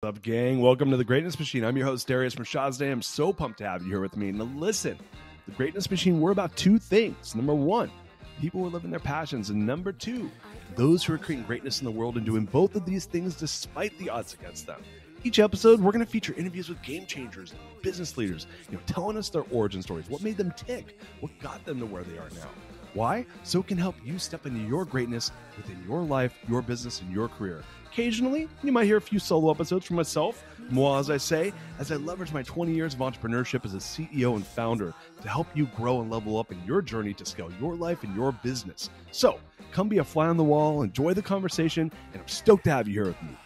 What's up, gang? Welcome to the Greatness Machine. I'm your host, Darius from Shazday. I'm so pumped to have you here with me. Now, listen, the Greatness Machine, we're about two things. Number one, people who are living their passions. And number two, those who are creating greatness in the world and doing both of these things despite the odds against them. Each episode, we're going to feature interviews with game changers, business leaders, telling us their origin stories, what made them tick, what got them to where they are now. Why? So it can help you step into your greatness within your life, your business, and your career. Occasionally, you might hear a few solo episodes from myself, moi as I say, as I leverage my 20 years of entrepreneurship as a CEO and founder to help you grow and level up in your journey to scale your life and your business. So, come be a fly on the wall, enjoy the conversation, and I'm stoked to have you here with me.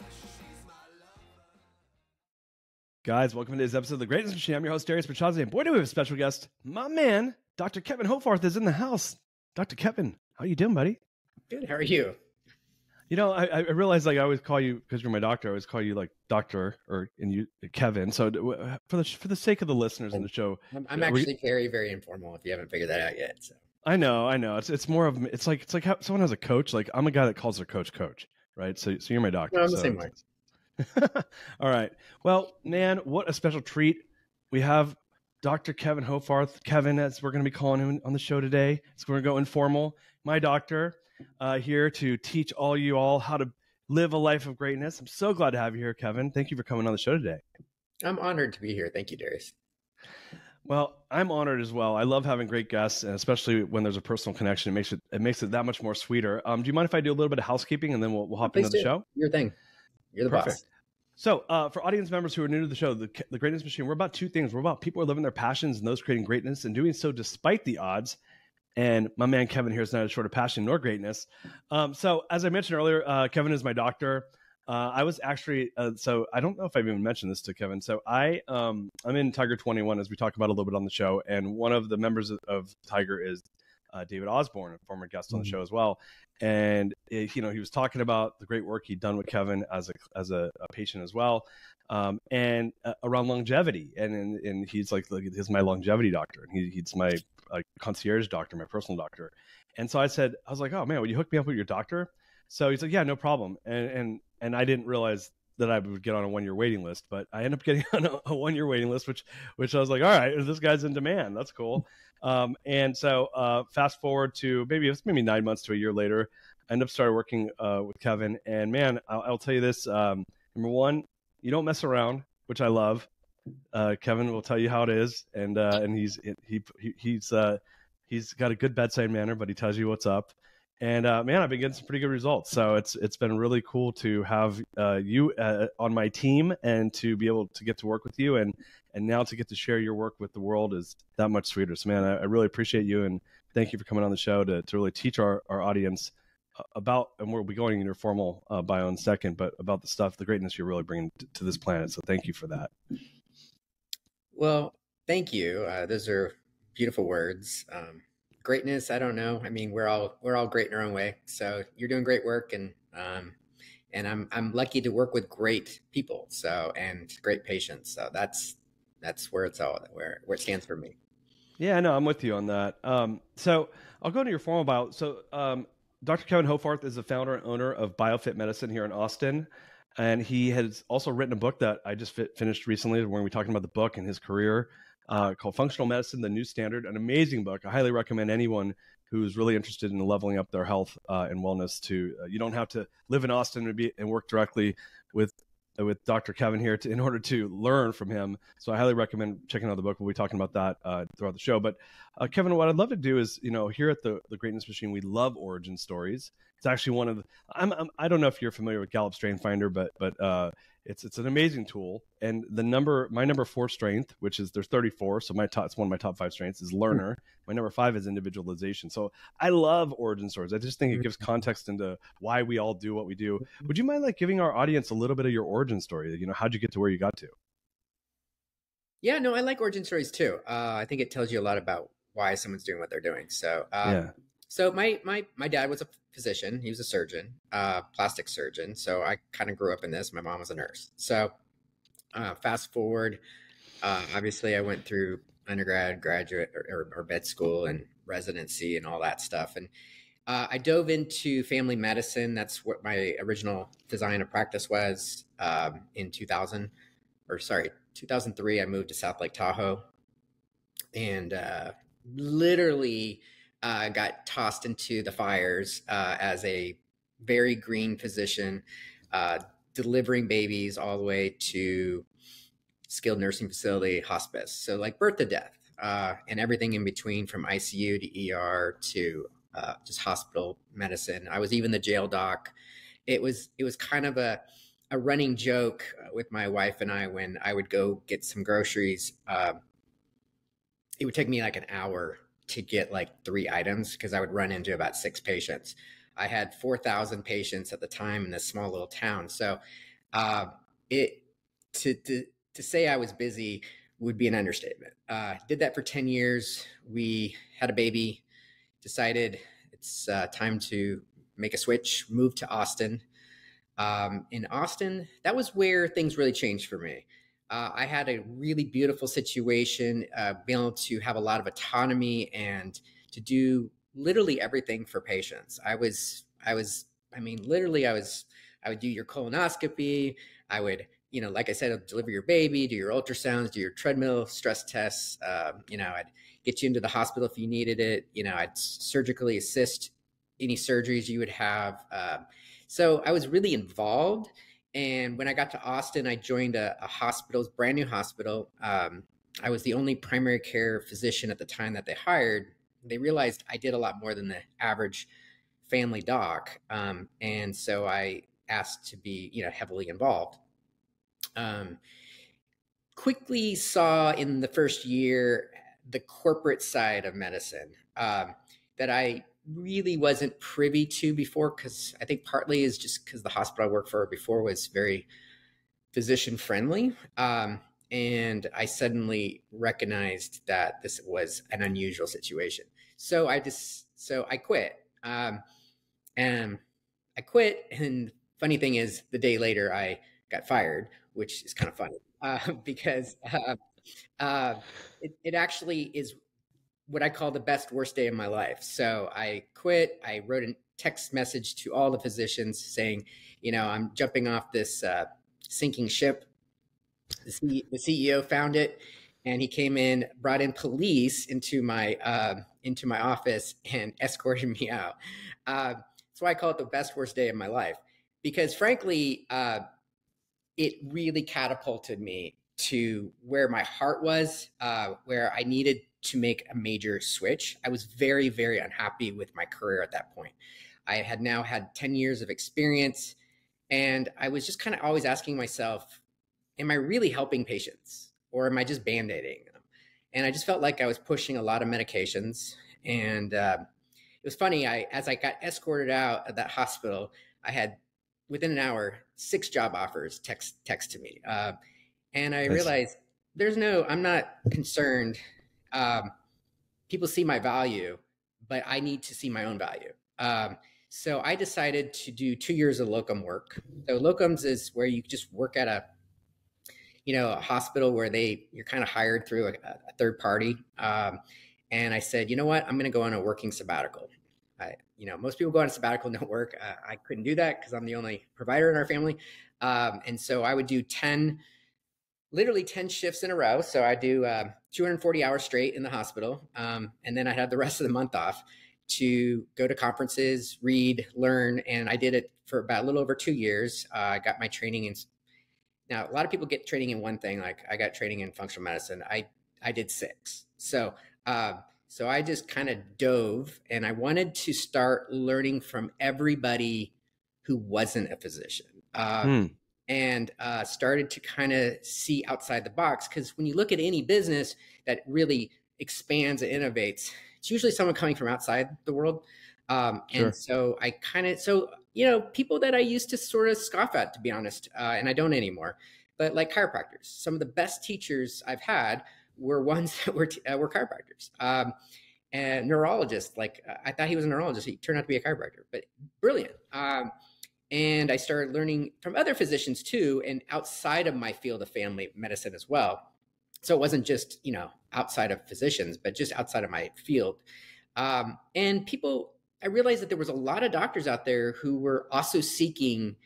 Guys, welcome to today's episode of The Greatness Machine. I'm your host, Darius Shazday, and boy, do we have a special guest. My man, Dr. Kevin Hoffarth is in the house. Dr. Kevin, how you doing, buddy? Good. How are you? I realize, like, I always call you, because you're my doctor, I always call you like Doctor and you Kevin. So for the sake of the listeners in the show, I'm actually very, very informal. If you haven't figured that out yet, so I know. It's more of it's like how someone has a coach. Like, I'm a guy that calls their coach, right? So you're my doctor. No, I'm the same way. All right. Well, man, what a special treat. We have Dr. Kevin Hoffarth. Kevin, as we're going to be calling him on the show today. So we're going to go informal. My doctor, here to teach you all how to live a life of greatness. I'm so glad to have you here, Kevin. Thank you for coming on the show today. I'm honored to be here. Thank you, Darius. Well, I'm honored as well. I love having great guests, and especially when there's a personal connection, it makes it that much more sweeter. Do you mind if I do a little bit of housekeeping and then we'll hop into the show? Your thing. You're the boss. So for audience members who are new to the show, the Greatness Machine, we're about two things. We're about people who are living their passions and those creating greatness and doing so despite the odds. And my man Kevin here is not short of passion nor greatness. So as I mentioned earlier, Kevin is my doctor. I was actually, so I don't know if I've even mentioned this to Kevin. So I'm in Tiger 21, as we talked about a little bit on the show. And one of the members of Tiger is David Osborne, a former guest on the show as well. And he was talking about the great work he'd done with Kevin as a patient as well, and around longevity. And he's like, he's my longevity doctor, and he's my concierge doctor, my personal doctor. And so I was like, oh man, would you hook me up with your doctor? So he's like, yeah, no problem. And I didn't realize that I would get on a 1-year waiting list, but I ended up getting on a 1-year waiting list, which I was like, all right, this guy's in demand. That's cool. And so fast forward to maybe 9 months to a year later, I ended up started working with Kevin. And man, I'll tell you this. Number one, you don't mess around, which I love. Kevin will tell you how it is, and he's got a good bedside manner, but he tells you what's up. And man, I've been getting some pretty good results. So it's been really cool to have you on my team and to be able to get to work with you, and now to get to share your work with the world is that much sweeter. So man, I really appreciate you, and thank you for coming on the show to really teach our audience about, and we'll be going in your formal bio in a second, but about the greatness you're really bringing to this planet. So thank you for that. Well, thank you. Those are beautiful words. Greatness, I don't know. I mean, we're all great in our own way. So you're doing great work, and I'm lucky to work with great people. So, and great patients. So that's where where it stands for me. Yeah, no, I'm with you on that. So I'll go into your formal bio. So Dr. Kevin Hoffarth is the founder and owner of BioFit Medicine here in Austin. And he has also written a book that I just finished recently, when we're talking about the book and his career, called Functional Medicine, The New Standard. An amazing book. I highly recommend anyone who's really interested in leveling up their health and wellness to, you don't have to live in Austin and work directly with Dr. Kevin here in order to learn from him. So I highly recommend checking out the book. We'll be talking about that throughout the show. But Kevin, what I'd love to do is, here at the Greatness Machine, we love origin stories. It's actually one of the, I don't know if you're familiar with Gallup Strength Finder, but it's an amazing tool. And my number 4 strength, which is there's 34. So it's one of my top 5 strengths, is learner. My number 5 is individualization. So I love origin stories. I just think it gives context into why we all do what we do. Would you mind giving our audience a little bit of your origin story? How'd you get to where you got to? Yeah, no, I like origin stories too. I think it tells you a lot about why someone's doing what they're doing. So, So my dad was a physician. He was a surgeon, plastic surgeon. So I kind of grew up in this. My mom was a nurse. So fast forward, obviously I went through undergrad, graduate, or med school and residency and all that stuff. And I dove into family medicine. That's what my original design of practice was. In 2003, I moved to South Lake Tahoe, and literally got tossed into the fires as a very green physician, delivering babies all the way to skilled nursing facility, hospice. So like birth to death, and everything in between, from ICU to ER to just hospital medicine. I was even the jail doc. It was kind of a running joke with my wife and I when I would go get some groceries. It would take me like an hour to get like 3 items because I would run into about 6 patients. I had 4,000 patients at the time in this small little town. So it to say I was busy would be an understatement. Did that for 10 years. We had a baby, decided it's time to make a switch, moved to Austin. In Austin, that was where things really changed for me. I had a really beautiful situation, being able to have a lot of autonomy and to do literally everything for patients. I would do your colonoscopy. I would, like I said, I'd deliver your baby, do your ultrasounds, do your treadmill stress tests. I'd get you into the hospital if you needed it. I'd surgically assist any surgeries you would have. So I was really involved. And when I got to Austin, I joined a hospital, brand new hospital. I was the only primary care physician at the time that they hired. They realized I did a lot more than the average family doc. And so I asked to be, heavily involved. Quickly saw in the first year the corporate side of medicine that I really wasn't privy to before, because I think partly is just because the hospital I worked for before was very physician friendly. And I suddenly recognized that this was an unusual situation. So I quit. And I quit. And funny thing is, the day later I got fired, which is kind of funny because it actually is what I call the best, worst day of my life. So I quit. I wrote a text message to all the physicians saying, I'm jumping off this sinking ship. The CEO found it, and he came in, brought in police into my office and escorted me out. That's why I call it the best, worst day of my life, because frankly, it really catapulted me to where my heart was, where I needed to make a major switch. I was very, very unhappy with my career at that point. I had now had 10 years of experience, and I was just kind of always asking myself, am I really helping patients, or am I just band-aiding them? And I just felt like I was pushing a lot of medications. And it was funny, as I got escorted out of that hospital, I had, within an hour, 6 job offers text to me. And I realized I'm not concerned. People see my value, but I need to see my own value. So I decided to do 2 years of locum work. So locums is where you just work at a hospital where you're kind of hired through a third party. And I said, you know what, I'm going to go on a working sabbatical. Most people go on a sabbatical and don't work. I couldn't do that because I'm the only provider in our family. And so I would do literally 10 shifts in a row. So I do 240 hours straight in the hospital. And then I had the rest of the month off to go to conferences, read, learn. And I did it for about a little over 2 years. I got my training in. Now, a lot of people get training in one thing. Like I got training in functional medicine. I did 6. So I just kind of dove, and I wanted to start learning from everybody who wasn't a physician. And started to kind of see outside the box. Because when you look at any business that really expands and innovates, it's usually someone coming from outside the world. Sure. And so I people that I used to sort of scoff at, to be honest, and I don't anymore, but like chiropractors, some of the best teachers I've had were ones that were chiropractors. And neurologists, I thought he was a neurologist. He turned out to be a chiropractor, but brilliant. And I started learning from other physicians too, and outside of my field of family medicine as well. So it wasn't just, outside of physicians, but just outside of my field. And people, I realized that there was a lot of doctors out there who were also seeking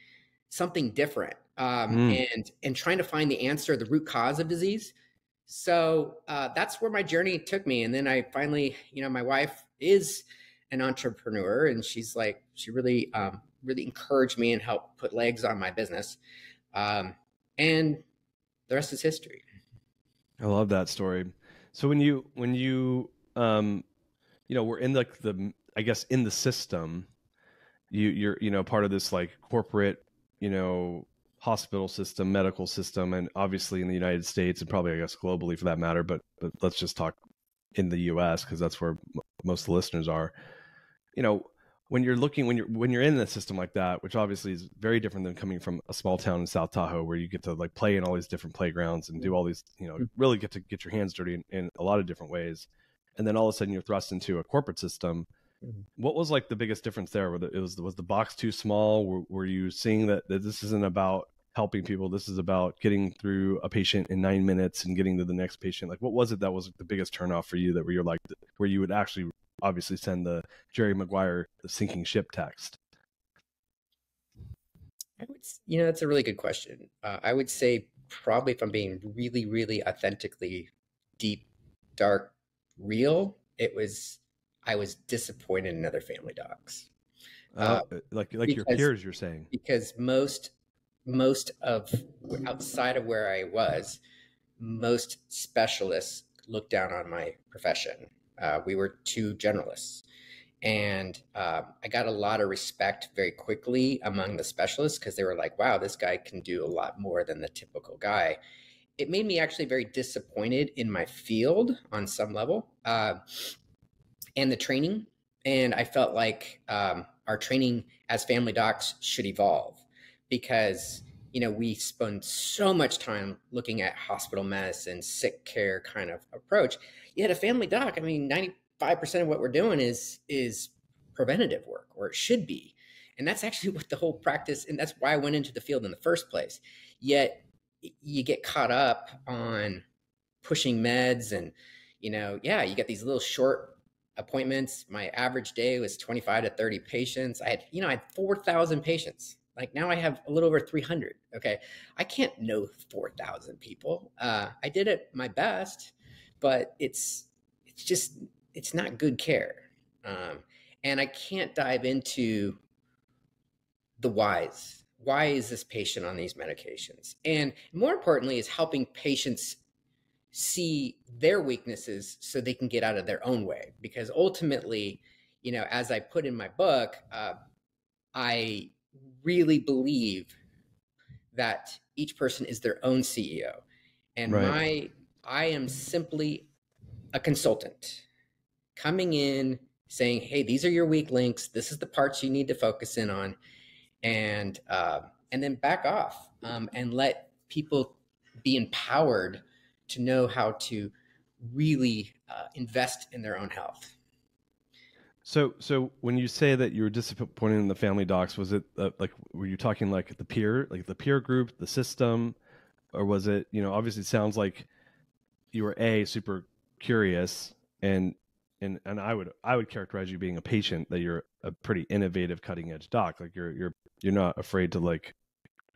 something different, and trying to find the answer, the root cause of disease. So that's where my journey took me. And then I finally, my wife is an entrepreneur, and she really, really encouraged me and helped put legs on my business. And the rest is history. I love that story. So when you we're in I guess in the system, you're part of this like corporate, hospital system, medical system, and obviously in the United States and probably I guess globally for that matter, but let's just talk in the US because that's where most of the listeners are. When you're in a system like that, which obviously is very different than coming from a small town in South Tahoe where you get to like play in all these different playgrounds and do all these, really get to get your hands dirty in a lot of different ways. And then all of a sudden you're thrust into a corporate system. What was like the biggest difference there? Was the box too small? Were you seeing that this isn't about helping people? This is about getting through a patient in 9 minutes and getting to the next patient. Like, what was it that was the biggest turnoff for you where you're like, where you would actually obviously send the Jerry Maguire, the sinking ship text? That's a really good question. I would say probably, if I'm being really, really authentically deep, dark, real, I was disappointed in other family docs. Like your peers, you're saying? Because most of outside of where I was, most specialists looked down on my profession. We were too generalists. And I got a lot of respect very quickly among the specialists because they were like, wow, this guy can do a lot more than the typical guy. It made me actually very disappointed in my field on some level, and the training. And I felt like our training as family docs should evolve because, we spend so much time looking at hospital medicine, sick care kind of approach. Yet a family doc, 95% of what we're doing is preventative work, or it should be. And that's actually what the whole practice, and that's why I went into the field in the first place. Yet you get caught up on pushing meds and, you get these little short appointments. My average day was 25 to 30 patients. I had 4,000 patients. Like now I have a little over 300. Okay. I can't know 4,000 people. I did it my best, but it's not good care. And I can't dive into the whys. Why is this patient on these medications? And more importantly is helping patients see their weaknesses so they can get out of their own way. Because ultimately, as I put in my book, I really believe that each person is their own CEO. And right. I am simply a consultant coming in saying, hey, these are your weak links. This is the parts you need to focus in on. And then back off and let people be empowered to know how to really invest in their own health. So when you say that you were disappointed in the family docs, was it were you talking like the peer group, the system, or was it, obviously it sounds like you were super curious and I would characterize you being a patient, that you're a pretty innovative, cutting edge doc. Like you're not afraid to like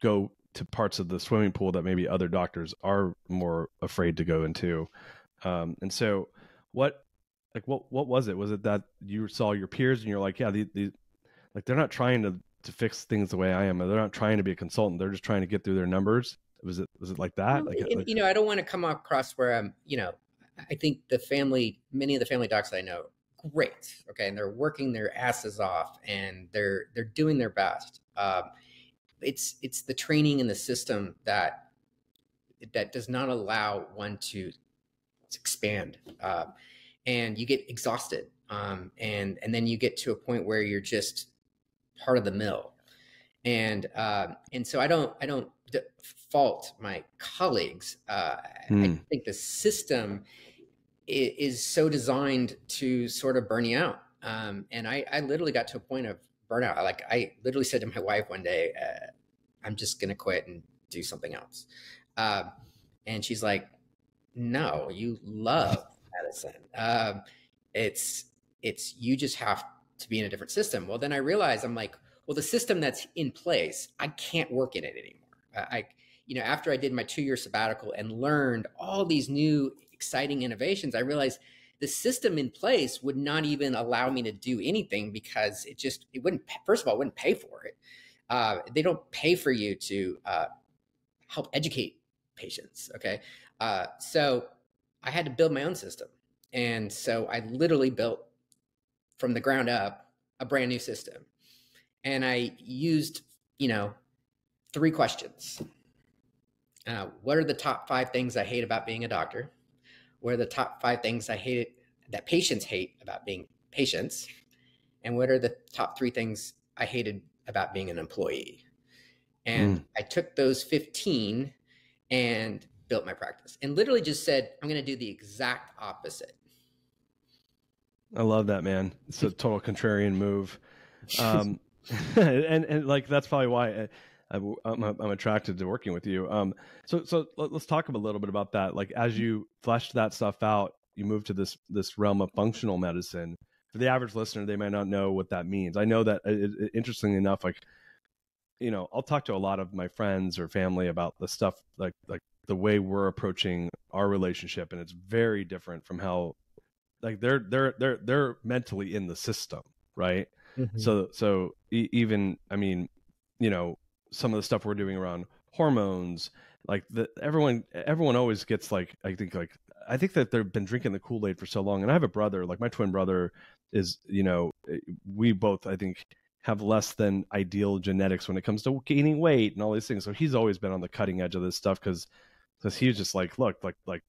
go to parts of the swimming pool that maybe other doctors are more afraid to go into. And so what was it? Was it that you saw your peers and you're like, yeah, like they're not trying to fix things the way I am. They're not trying to be a consultant. They're just trying to get through their numbers. Was it like that? I don't want to come across where I'm, I think many of the family docs that I know, great. Okay. And they're working their asses off and they're doing their best. It's the training in the system that does not allow one to expand. And you get exhausted. And then you get to a point where you're just part of the mill. And so I don't fault my colleagues. I think the system is so designed to sort of burn you out. And I literally got to a point of burnout. I literally said to my wife one day, I'm just going to quit and do something else. And she's like, no, you love medicine. It's you just have to be in a different system. Well, then I realized, I'm like, well, the system that's in place, I can't work in it anymore. After I did my 2-year sabbatical and learned all these new exciting innovations, I realized the system in place would not even allow me to do anything, because it wouldn't, first of all, it wouldn't pay for it. They don't pay for you to help educate patients. Okay. So I had to build my own system. And so I literally built from the ground up a brand new system. And I used, 3 questions. What are the top 5 things I hate about being a doctor? What are the top 5 things that patients hate about being patients? And what are the top 3 things I hated about being an employee? And I took those 15 and built my practice, and literally just said, I'm going to do the exact opposite. I love that, man. It's a total contrarian move. And like, that's probably why I'm attracted to working with you. So let's talk a little bit about that. Like, as you fleshed that stuff out, you moved to this realm of functional medicine. For the average listener, they might not know what that means. I know that, interestingly enough, like, I'll talk to a lot of my friends or family about the stuff, like the way we're approaching our relationship, and it's very different from how, like, they're mentally in the system, right? Mm-hmm. So even, I mean, some of the stuff we're doing around hormones, like everyone always gets like, I think that they've been drinking the Kool-Aid for so long. And I have a brother, like my twin brother is, we both, I think, have less than ideal genetics when it comes to gaining weight and all these things. So he's always been on the cutting edge of this stuff, because he's just like, look, like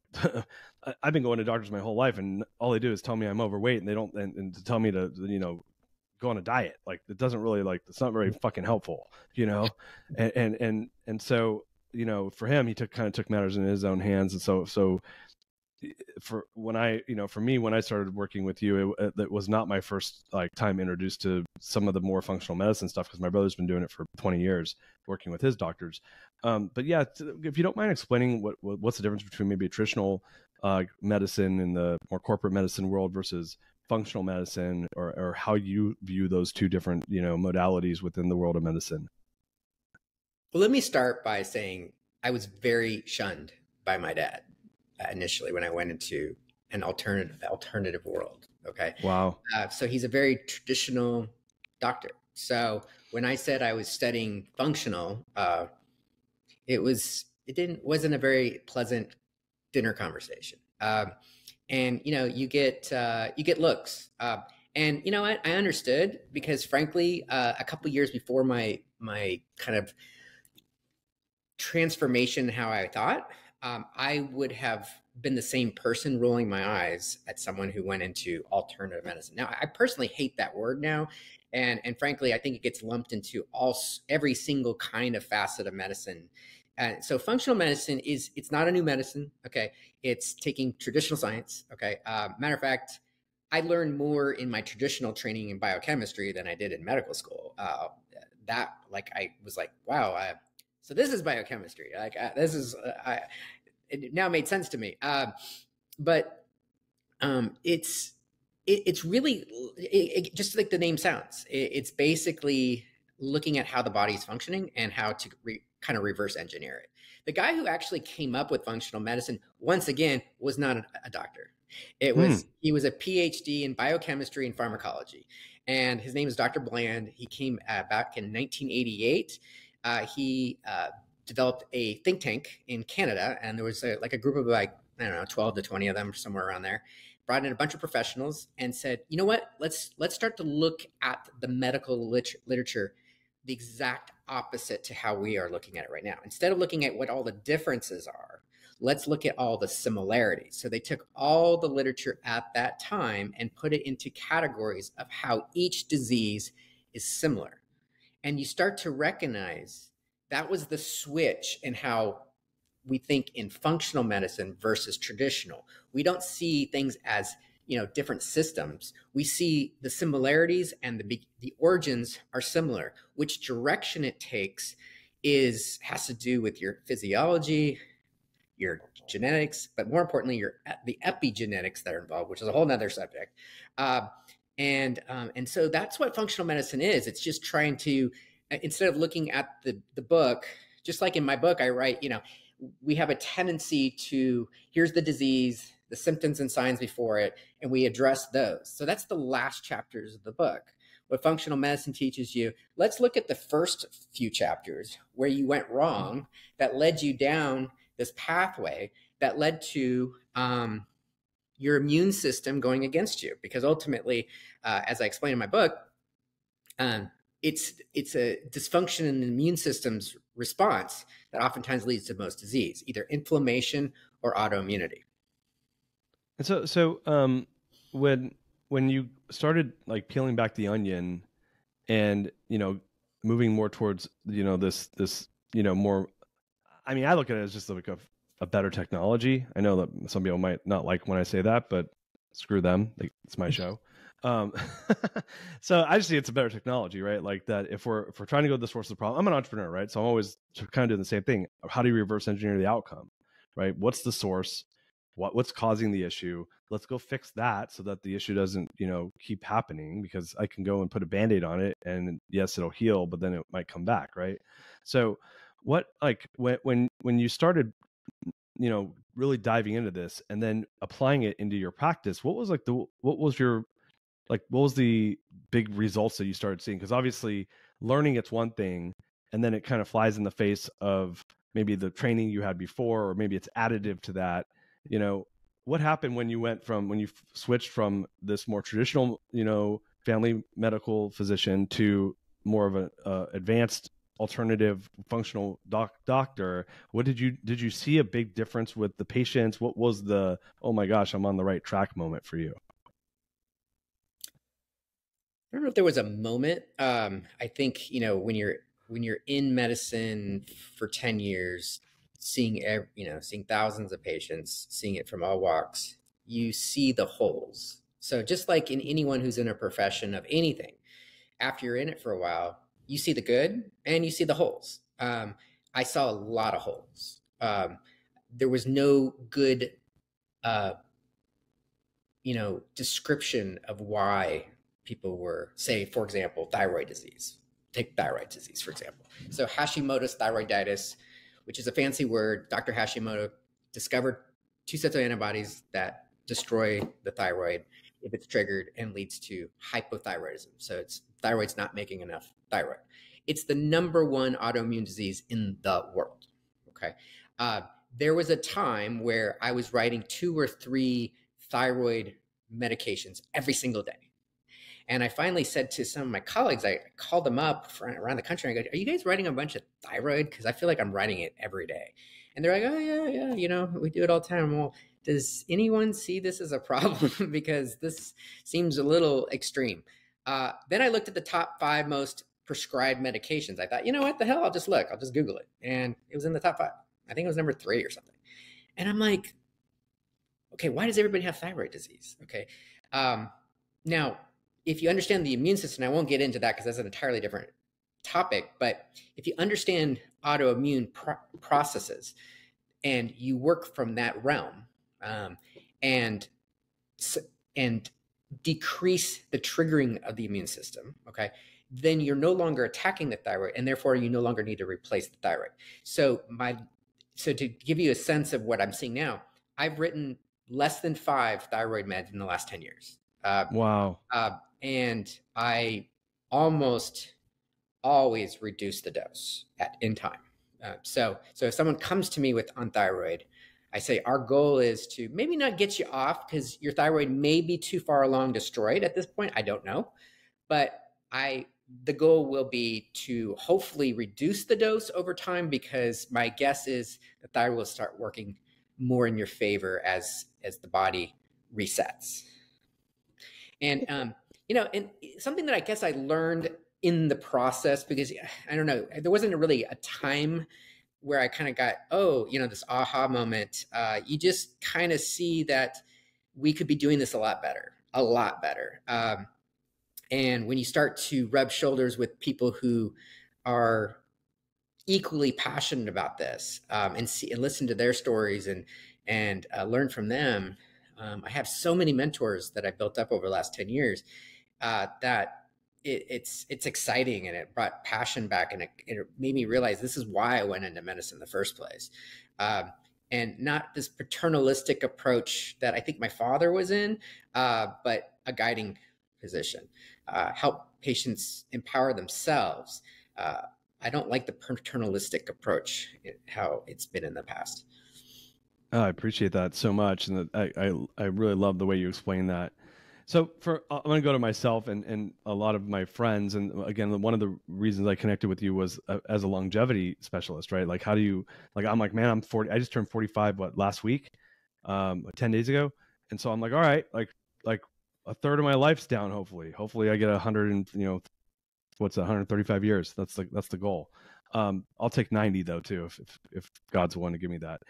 I've been going to doctors my whole life, and all they do is tell me I'm overweight, and they don't, and to tell me to, go on a diet. Like, it doesn't really, like, it's not very fucking helpful, and so, for him, he took matters in his own hands. And so for me, when I started working with you, it was not my first time introduced to some of the more functional medicine stuff, because my brother's been doing it for 20 years working with his doctors. But yeah, if you don't mind explaining what's the difference between maybe traditional medicine in the more corporate medicine world versus functional medicine, or how you view those two different, modalities within the world of medicine. Well, let me start by saying I was very shunned by my dad initially when I went into an alternative world. Okay. Wow. So he's a very traditional doctor. So when I said I was studying functional, it wasn't a very pleasant dinner conversation. And you get looks. And you know what? I understood, because frankly, a couple of years before my kind of transformation, how I thought, I would have been the same person rolling my eyes at someone who went into alternative medicine. Now, I personally hate that word now. And frankly, I think it gets lumped into every single kind of facet of medicine. So functional medicine it's not a new medicine. Okay. It's taking traditional science. Okay. Matter of fact, I learned more in my traditional training in biochemistry than I did in medical school. I was like, wow. So this is biochemistry. It now made sense to me. But it's really just like the name sounds. It's basically looking at how the body is functioning and how to kind of reverse engineer it. The guy who actually came up with functional medicine, once again, was not a doctor. He was a PhD in biochemistry and pharmacology, and his name is Dr. Bland. He came back in 1988. He developed a think tank in Canada, and there was a group of 12 to 20 of them, somewhere around there. Brought in a bunch of professionals and said, you know what, let's start to look at the medical literature the exact opposite to how we are looking at it right now. Instead of looking at what all the differences are, let's look at all the similarities. So they took all the literature at that time and put it into categories of how each disease is similar. And you start to recognize that was the switch in how we think in functional medicine versus traditional. We don't see things as different systems. We see the similarities, and the origins are similar. Which direction it takes has to do with your physiology, your genetics, but more importantly, the epigenetics that are involved, which is a whole nother subject. And so that's what functional medicine is. It's just trying to, instead of looking at the book, just like in my book, I write, we have a tendency to, here's the disease, the symptoms and signs before it, and we address those. So that's the last chapters of the book. What functional medicine teaches you, let's look at the first few chapters where you went wrong, that led you down this pathway that led to your immune system going against you. Because ultimately, as I explain in my book, it's a dysfunction in the immune system's response that oftentimes leads to most disease, either inflammation or autoimmunity. And so when you started like peeling back the onion and, moving more towards, this, more, I mean, I look at it as just like a better technology. I know that some people might not like when I say that, but screw them. Like, it's my show. So I just see it's a better technology, right? Like that if we're trying to go to the source of the problem, I'm an entrepreneur, right? So I'm always kind of doing the same thing. How do you reverse engineer the outcome, right? What's the source? What's causing the issue? Let's go fix that so that the issue doesn't, keep happening, because I can go and put a Band-Aid on it and yes, it'll heal, but then it might come back, right? So what, like when you started, really diving into this and then applying it into your practice, what was the big results that you started seeing? Because obviously learning it's one thing, and then it kind of flies in the face of maybe the training you had before, or maybe it's additive to that. What happened when you switched from this more traditional, family medical physician to more of an advanced alternative functional doctor? What did you see a big difference with the patients? What was the, oh my gosh, I'm on the right track moment for you? I don't know if there was a moment. I think, when you're in medicine for 10 years, seeing thousands of patients, seeing it from all walks, you see the holes. So just like in anyone who's in a profession of anything, after you're in it for a while, you see the good and you see the holes. I saw a lot of holes. There was no good, description of why people were, say, for example, thyroid disease. Take thyroid disease, for example. So Hashimoto's thyroiditis, which is a fancy word. Dr. Hashimoto discovered 2 sets of antibodies that destroy the thyroid if it's triggered and leads to hypothyroidism. So thyroid's not making enough thyroid. It's the #1 autoimmune disease in the world. Okay. There was a time where I was writing 2 or 3 thyroid medications every single day. And I finally said to some of my colleagues, I called them up around the country. I go, are you guys writing a bunch of thyroid? Because I feel like I'm writing it every day. And they're like, oh, yeah, we do it all the time. Well, does anyone see this as a problem? Because this seems a little extreme. Then I looked at the top 5 most prescribed medications. I thought, what the hell? I'll just look. I'll just Google it. And it was in the top 5. I think it was number 3 or something. And I'm like, okay, why does everybody have thyroid disease? Okay. Now, if you understand the immune system, I won't get into that because that's an entirely different topic. But if you understand autoimmune processes and you work from that realm, and decrease the triggering of the immune system, okay, then you're no longer attacking the thyroid, and therefore you no longer need to replace the thyroid. So to give you a sense of what I'm seeing now, I've written less than 5 thyroid meds in the last 10 years. Wow. And I almost always reduce the dose in time. So if someone comes to me on thyroid, I say our goal is to maybe not get you off because your thyroid may be too far along destroyed at this point. I don't know. But the goal will be to hopefully reduce the dose over time, because my guess is the thyroid will start working more in your favor as the body resets. And, and something that I guess I learned in the process, because I don't know, there wasn't really a time where I kind of got, this aha moment. You just kind of see that we could be doing this a lot better. And when you start to rub shoulders with people who are equally passionate about this, and listen to their stories and learn from them. I have so many mentors that I built up over the last 10 years. that it's exciting, and it brought passion back, and it made me realize this is why I went into medicine in the first place. And not this paternalistic approach that I think my father was in, but a guiding position, help patients empower themselves. I don't like the paternalistic approach, how it's been in the past. Oh, I appreciate that so much. And I really love the way you explain that. So I'm going to go to myself and a lot of my friends. And again, one of the reasons I connected with you was as a longevity specialist, right? Like, how do you, like, I'm like, man, I'm 40. I just turned 45, last week, 10 days ago. And so I'm like, all right, like a third of my life's down. Hopefully I get 100 and, what's 135 years. That's the goal. I'll take 90 though, too, if God's willing to give me that.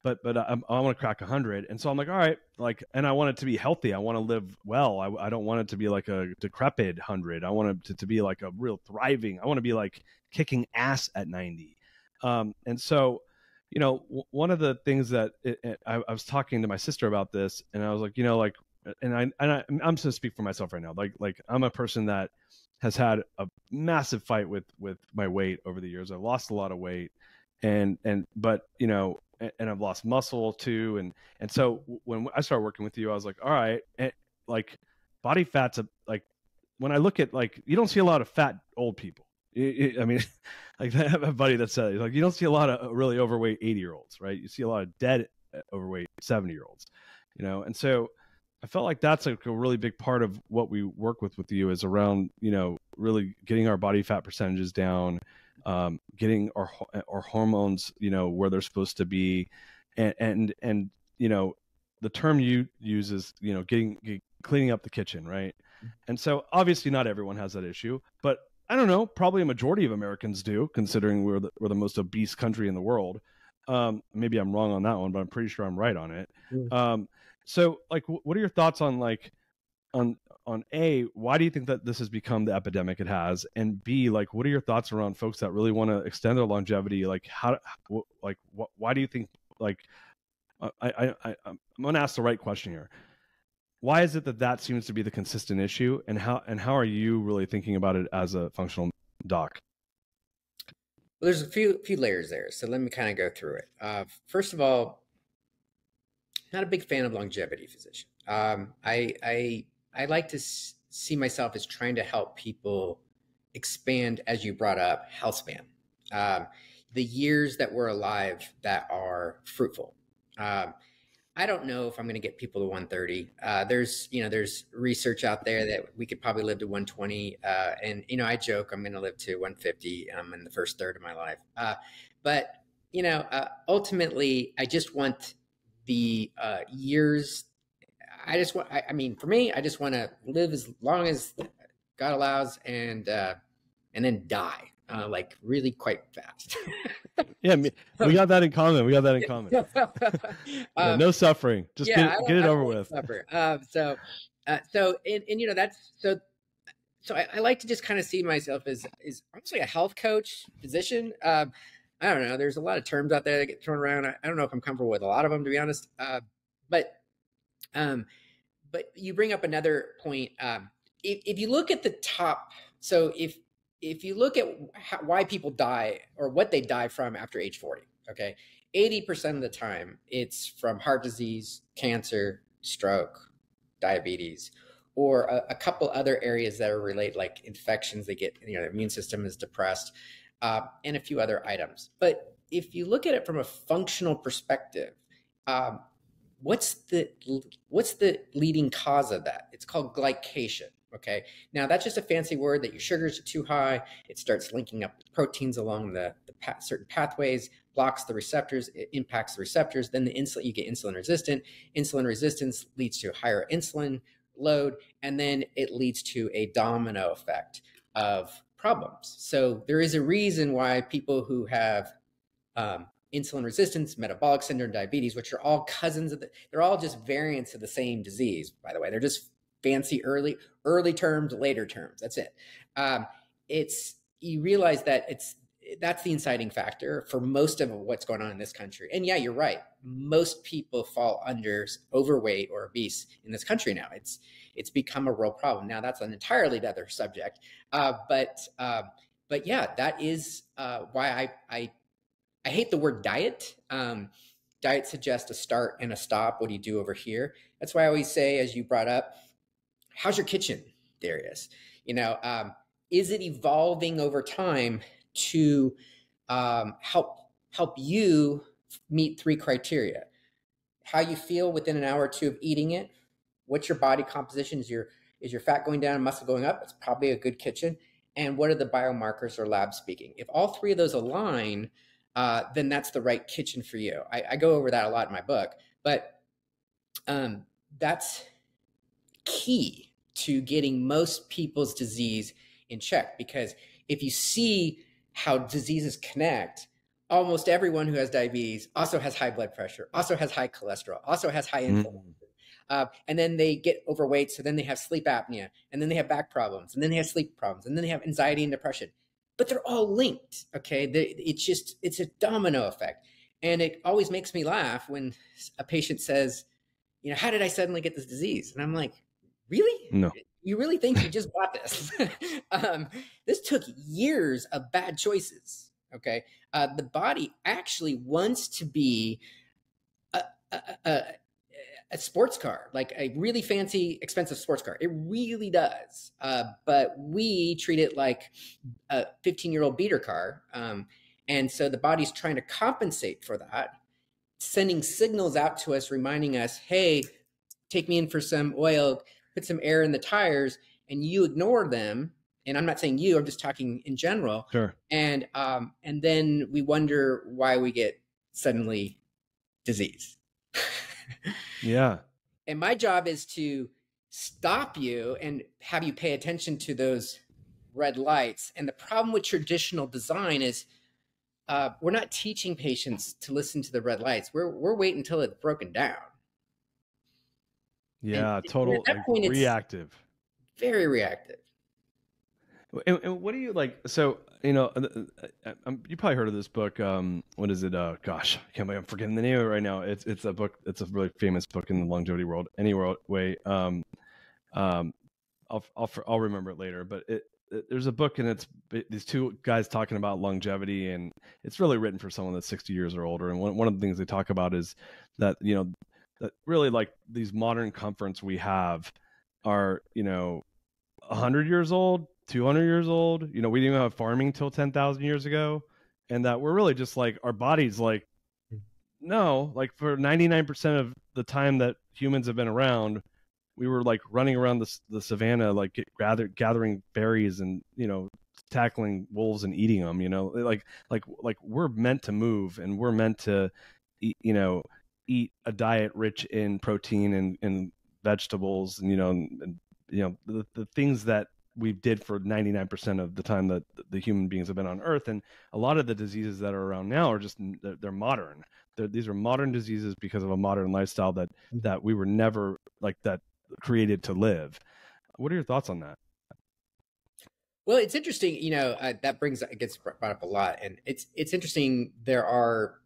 But I want to crack 100. And so I'm like, all right, like, and I want it to be healthy. I want to live well. I don't want it to be like a decrepit 100. I want it to be like a real thriving. I want to be like kicking ass at 90. And so, one of the things that I was talking to my sister about this, and I was like, I'm just to speak for myself right now. Like I'm a person that has had a massive fight with my weight over the years. I've lost a lot of weight, but I've lost muscle too. And so when I started working with you, I was like, all right, like body fat's like, when I look at, like, you don't see a lot of fat old people. I mean, like, I have a buddy that says, like, you don't see a lot of really overweight 80-year-olds, right? You see a lot of dead overweight 70-year-olds, and so I felt like that's like a really big part of what we work with you is around, really getting our body fat percentages down, getting our hormones, where they're supposed to be. And the term you use is, cleaning up the kitchen. Right. And so obviously not everyone has that issue, but I don't know, probably a majority of Americans do, considering we're the most obese country in the world. Maybe I'm wrong on that one, but I'm pretty sure I'm right on it. So, like, what are your thoughts on, like, on A, why do you think that this has become the epidemic it has? And B, like, what are your thoughts around folks that really want to extend their longevity? Like, why do you think, like, I'm going to ask the right question here. Why is it that seems to be the consistent issue? And how are you really thinking about it as a functional doc? Well, there's a few layers there. So let me kind of go through it. First of all, not a big fan of longevity physician. I like to see myself as trying to help people expand, as you brought up, healthspan, the years that we're alive that are fruitful. I don't know if I'm going to get people to 130. There's research out there that we could probably live to 120. And I joke I'm going to live to 150 in the first third of my life. But ultimately, I just want the years. For me, I just want to live as long as God allows, and then die, like, really quite fast. Yeah, we got that in common. No suffering. Just get it over with. So I like to just kind of see myself as honestly a health coach, physician. I don't know. There's a lot of terms out there that get thrown around. I don't know if I'm comfortable with a lot of them, to be honest. But you bring up another point. If you look at the top, so if you look at why people die or what they die from after age 40, okay, 80% of the time it's from heart disease, cancer, stroke, diabetes, or a couple other areas that are related, like infections. They get, the immune system is depressed, and a few other items. But if you look at it from a functional perspective, what's the leading cause of that? It's called glycation. Okay. Now that's just a fancy word that your sugars are too high. It starts linking up proteins along the certain pathways, blocks the receptors, it impacts the receptors. Then you get insulin resistant. Insulin resistance leads to higher insulin load, and then it leads to a domino effect of problems. So there is a reason why people who have insulin resistance, metabolic syndrome, diabetes, which are all cousins they're all just variants of the same disease, by the way. They're just fancy early terms, later terms. That's it. You realize that that's the inciting factor for most of what's going on in this country. And yeah, you're right. Most people fall under overweight or obese in this country now. It's become a real problem. Now that's an entirely other subject. But yeah, that is why I hate the word diet. Diet suggests a start and a stop. What do you do over here? That's why I always say, as you brought up, how's your kitchen, Darius? Is it evolving over time to help you meet 3 criteria? How you feel within an hour or 2 of eating it? What's your body composition? Is your fat going down and muscle going up? It's probably a good kitchen. And what are the biomarkers or lab speaking? If all 3 of those align, then that's the right kitchen for you. I go over that a lot in my book, but that's key to getting most people's disease in check. Because if you see how diseases connect, almost everyone who has diabetes also has high blood pressure, also has high cholesterol, also has high inflammation. And then they get overweight, so then they have sleep apnea, and then they have back problems, and then they have sleep problems, and then they have anxiety and depression. But they're all linked, okay? It's a domino effect. And it always makes me laugh when a patient says, how did I suddenly get this disease? And I'm like, really? No. You really think you just bought this? This took years of bad choices, okay? The body actually wants to be a sports car, like a really fancy, expensive sports car. It really does. But we treat it like a 15-year-old beater car. And so the body's trying to compensate for that, sending signals out to us, reminding us, hey, take me in for some oil, put some air in the tires, and you ignore them. And I'm not saying you, I'm just talking in general. Sure. And then we wonder why we get suddenly disease. Yeah. And my job is to stop you and have you pay attention to those red lights. And the problem with traditional design is we're not teaching patients to listen to the red lights. We're waiting until it's broken down. Yeah, total reactive. Very reactive. And what do you like? So, you probably heard of this book. What is it? Gosh, I can't believe I'm forgetting the name of it right now. It's a book. It's a really famous book in the longevity world. Anyway, I'll remember it later. But there's a book, and it's these 2 guys talking about longevity, and it's really written for someone that's 60 years or older. And one of the things they talk about is that that really, like, these modern comforts we have are 100 years old. 200 years old, we didn't even have farming till 10,000 years ago, and that we're really just like, our bodies, like, no, like, for 99% of the time that humans have been around, we were like running around the savannah, like gathering berries and tackling wolves and eating them. Like we're meant to move, and we're meant to eat a diet rich in protein and vegetables, and the things that we did for 99% of the time that the human beings have been on Earth. And a lot of the diseases that are around now are just, they're modern. These are modern diseases because of a modern lifestyle that we were never like that created to live. What are your thoughts on that? Well, it's interesting, it gets brought up a lot, and it's interesting. There are,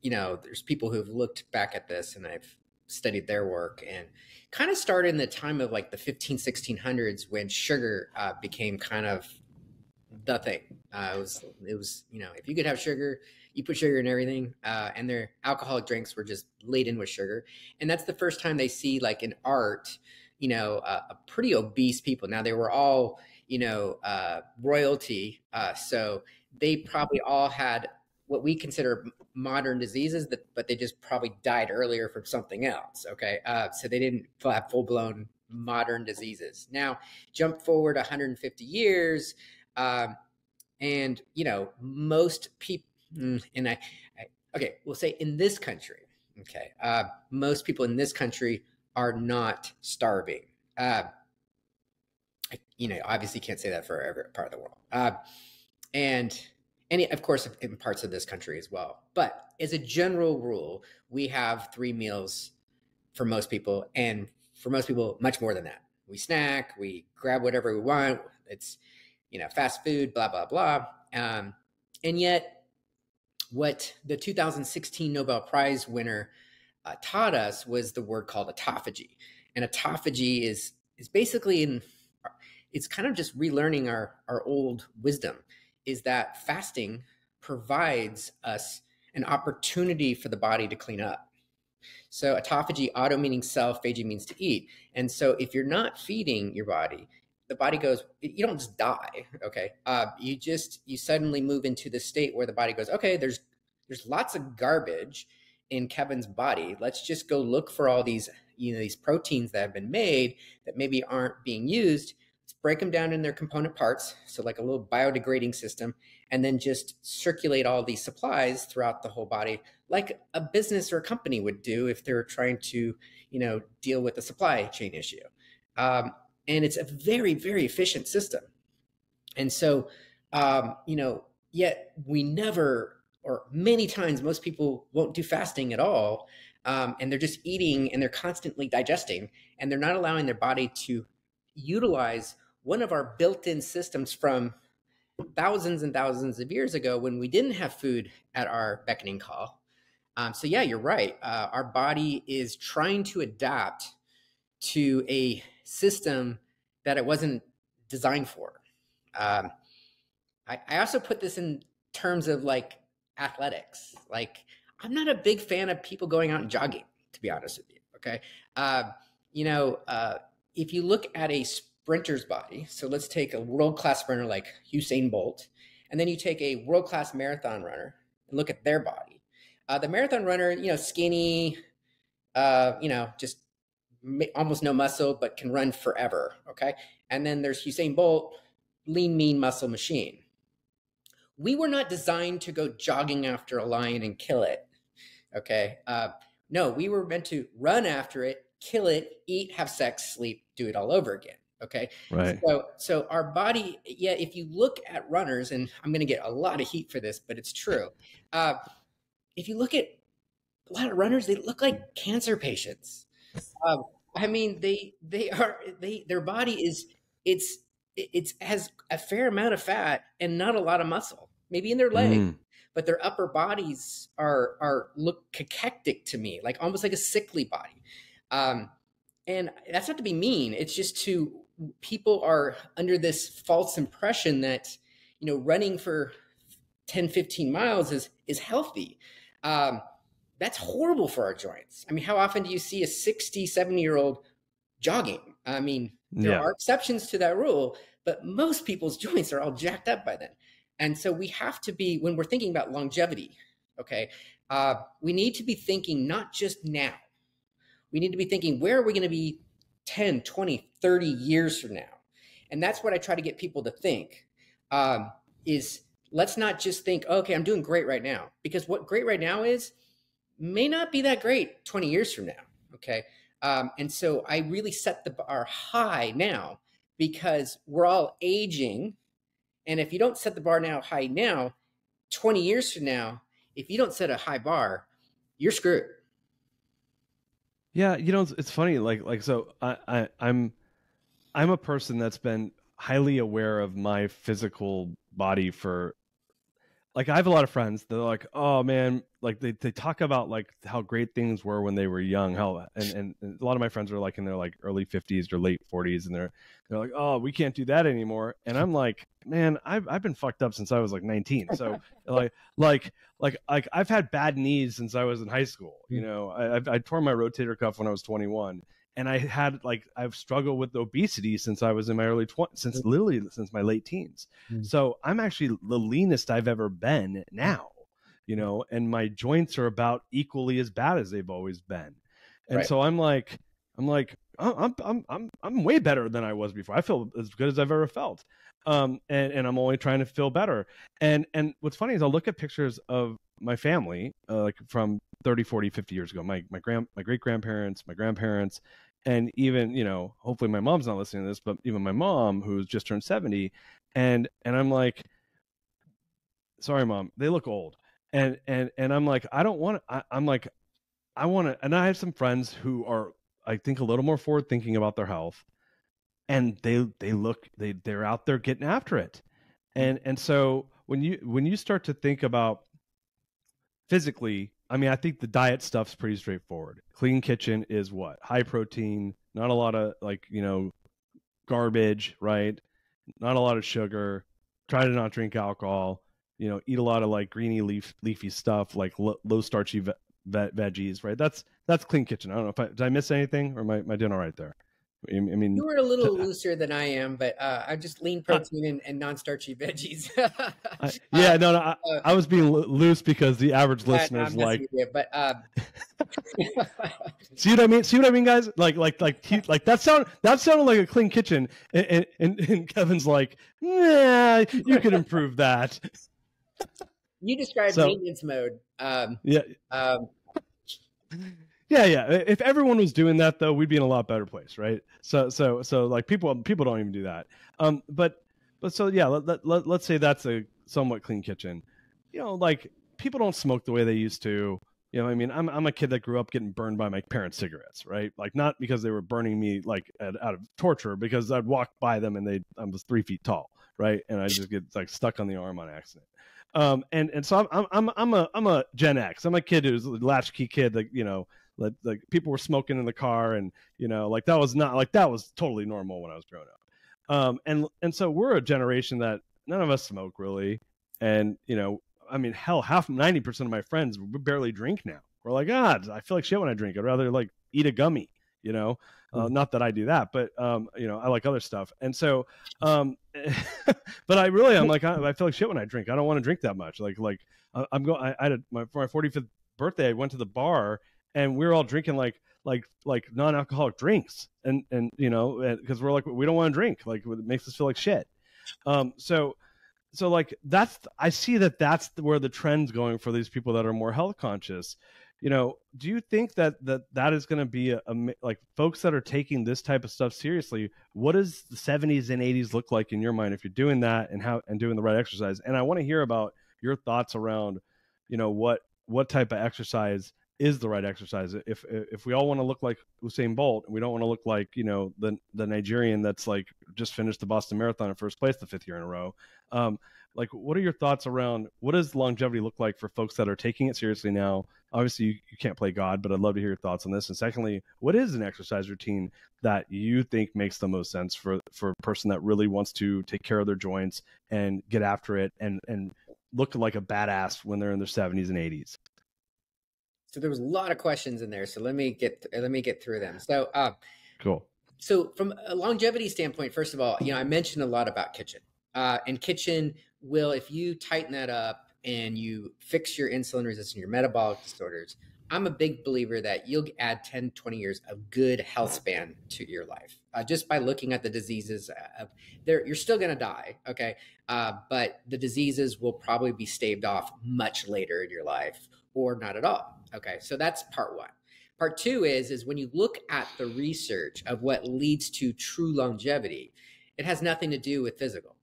there's people who've looked back at this, and I've studied their work, and kind of started in the time of like the 1600s when sugar became kind of the thing. It was if you could have sugar, you put sugar in everything, and their alcoholic drinks were just laden with sugar. And that's the first time they see, like, in art, a pretty obese people. Now, they were all royalty, so they probably all had what we consider modern diseases, but they just probably died earlier from something else. Okay. So they didn't have full-blown modern diseases. Now, jump forward 150 years, and most people, and okay, we'll say in this country, okay, most people in this country are not starving. Obviously can't say that for every part of the world. And of course, in parts of this country as well. But as a general rule, we have 3 meals for most people. And for most people, much more than that. We snack, we grab whatever we want. It's, fast food, blah, blah, blah. And yet what the 2016 Nobel Prize winner taught us was the word called autophagy. And autophagy is basically it's kind of just relearning our old wisdom, is that fasting provides us an opportunity for the body to clean up. So autophagy, auto meaning self, phagy means to eat. And so if you're not feeding your body, the body goes, you don't just die, okay? You suddenly move into the state where the body goes, okay, there's lots of garbage in Kevin's body. Let's just go look for all these, these proteins that have been made that maybe aren't being used. Let's break them down in their component parts, so like a little biodegrading system, and then just circulate all these supplies throughout the whole body, like a business or a company would do if they're trying to, deal with the supply chain issue. And it's a very, very efficient system. And so, yet we never, or many times, most people won't do fasting at all. And they're just eating and they're constantly digesting, and they're not allowing their body to utilize one of our built-in systems from thousands and thousands of years ago when we didn't have food at our beckoning call. So yeah, you're right. Our body is trying to adapt to a system that it wasn't designed for. I also put this in terms of like athletics. Like, I'm not a big fan of people going out and jogging, to be honest with you. Okay. If you look at a sprinter's body, so let's take a world-class sprinter like Usain Bolt, and then you take a world-class marathon runner and look at their body. The marathon runner, skinny, just almost no muscle, but can run forever. Okay. And then there's Usain Bolt, lean, mean muscle machine. We were not designed to go jogging after a lion and kill it. Okay. No, we were meant to run after it, kill it, eat, have sex, sleep, do it all over again. Okay. Right. So our body, if you look at runners, and I'm going to get a lot of heat for this, but it's true. If you look at a lot of runners, they look like cancer patients. Their body it has a fair amount of fat and not a lot of muscle, maybe in their leg, but their upper bodies look cachectic to me, like almost like a sickly body. And that's not to be mean. It's just people are under this false impression that, running for 10, 15 miles is healthy. That's horrible for our joints. I mean, how often do you see a 60, 70-year-old jogging? I mean, there are exceptions to that rule, but most people's joints are all jacked up by then. And so we have to be, when we're thinking about longevity, okay, we need to be thinking not just now. We need to be thinking, where are we going to be 10, 20, 30 years from now? And that's what I try to get people to think, is let's not just think, okay, I'm doing great right now. Because what great right now is may not be that great 20 years from now, okay? And so I really set the bar high now, because we're all aging. And if you don't set the bar high now, 20 years from now, if you don't set a high bar, you're screwed. Yeah, it's funny. So I'm a person that's been highly aware of my physical body for. Like, I have a lot of friends that are like, oh man, like they talk about like how great things were when they were young, and a lot of my friends are like in their like early 50s or late 40s, and they're like, oh, we can't do that anymore. And I'm like, man, I've been fucked up since I was like 19. So like I've had bad knees since I was in high school. I tore my rotator cuff when I was 21. And I've struggled with obesity since I was in my early 20s, since my late teens. So I'm actually the leanest I've ever been now, and my joints are about equally as bad as they've always been. And right. So I'm like, I'm way better than I was before. I feel as good as I've ever felt. And I'm only trying to feel better. And what's funny is I'll look at pictures of my family, like from 30, 40, 50 years ago, my great grandparents, my grandparents, and even, hopefully my mom's not listening to this, but even my mom, who's just turned 70. And I'm like, sorry, Mom, they look old. And I'm like, I don't want to, I'm like, I want to, and I have some friends who are, I think, a little more forward thinking about their health, and they're out there getting after it. And so when you start to think about physically, I mean, I think the diet stuff's pretty straightforward. Clean kitchen is what? High protein, not a lot of like, garbage, right? Not a lot of sugar. Try to not drink alcohol. Eat a lot of like leafy stuff, like low starchy veggies, right? That's clean kitchen. I don't know did I miss anything, or am I doing all right there? I mean, you were a little looser than I am, but I just lean protein and non-starchy veggies. I was being loose because the average listeners like. You, but see what I mean? See what I mean, guys? Like that sounded like a clean kitchen, and Kevin's like, nah, you could improve that. You described maintenance mode. Yeah. If everyone was doing that, though, we'd be in a lot better place, right? So like people don't even do that. But so yeah, let's say that's a somewhat clean kitchen. Like people don't smoke the way they used to. I mean, I'm a kid that grew up getting burned by my parents' cigarettes, right? Like not because they were burning me like out of torture, because I'd walk by them and I was 3 feet tall, right? And I just get like stuck on the arm on accident. And so I'm a Gen X. I'm a kid who's a latchkey kid that like people were smoking in the car, and like that was totally normal when I was growing up. And so we're a generation that none of us smoke really, and I mean, hell, 90% of my friends barely drink now. We're like, I feel like shit when I drink. I'd rather like eat a gummy, not that I do that, but I like other stuff. And so, but I'm like, I feel like shit when I drink. I don't want to drink that much. I had for my 45th birthday, I went to the bar and we were all drinking like non-alcoholic drinks, and because we're like, we don't want to drink, like it makes us feel like shit. So like I see that's where the trend's going for these people that are more health conscious. Do you think that is going to be like folks that are taking this type of stuff seriously? What does the 70s and 80s look like in your mind if you're doing that and doing the right exercise? And I want to hear about your thoughts around, what type of exercise is the right exercise. If we all want to look like Usain Bolt, and we don't want to look like the Nigerian that's like just finished the Boston Marathon in first place the 5th year in a row, like what are your thoughts around what does longevity look like for folks that are taking it seriously now? Obviously you can't play God, but I'd love to hear your thoughts on this. And secondly, what is an exercise routine that you think makes the most sense for a person that really wants to take care of their joints and get after it and look like a badass when they're in their 70s and 80s? So there was a lot of questions in there. So let me get through them. So cool. So from a longevity standpoint, first of all, I mentioned a lot about kitchen, and kitchen will, if you tighten that up and you fix your insulin resistance, your metabolic disorders, I'm a big believer that you'll add 10, 20 years of good health span to your life, just by looking at the diseases. You're still going to die, okay? But the diseases will probably be staved off much later in your life, or not at all. Okay, so that's part one. Part two is when you look at the research of what leads to true longevity, it has nothing to do with physical.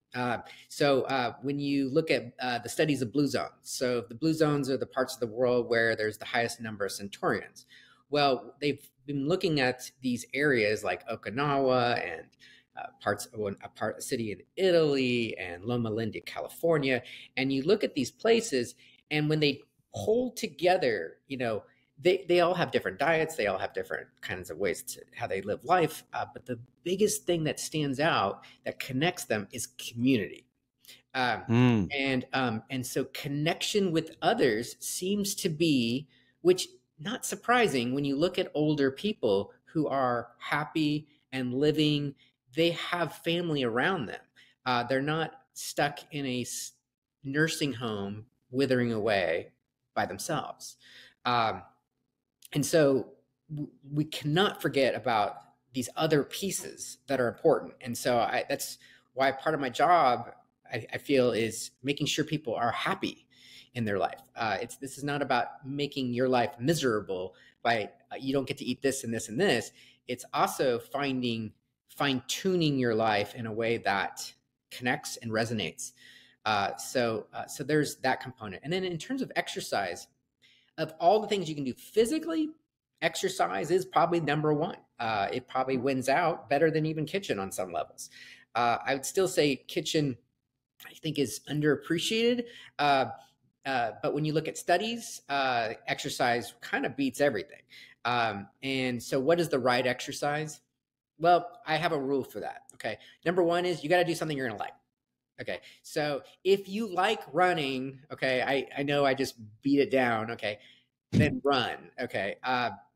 So when you look at the studies of blue zones, so the blue zones are the parts of the world where there's the highest number of centurions. Well, they've been looking at these areas like Okinawa and a city in Italy and Loma Linda, California, and you look at these places, and when they hold together, they all have different diets, they all have different kinds of ways to how they live life, but the biggest thing that stands out that connects them is community. And so connection with others seems to be, which not surprising when you look at older people who are happy and living, they have family around them. They're not stuck in a nursing home withering away by themselves. And so we cannot forget about these other pieces that are important. And so that's why part of my job, I feel, is making sure people are happy in their life. This is not about making your life miserable by you don't get to eat this and this and this. It's also fine-tuning your life in a way that connects and resonates. So there's that component. And then in terms of exercise, of all the things you can do physically, exercise is probably number one. It probably wins out better than even kitchen on some levels. I would still say kitchen I think is underappreciated. But when you look at studies, exercise kind of beats everything. And so what is the right exercise? Well, I have a rule for that. Okay. Number one is you got to do something you're going to like. Okay. So if you like running, okay, I know I just beat it down. Okay. Then run. Okay.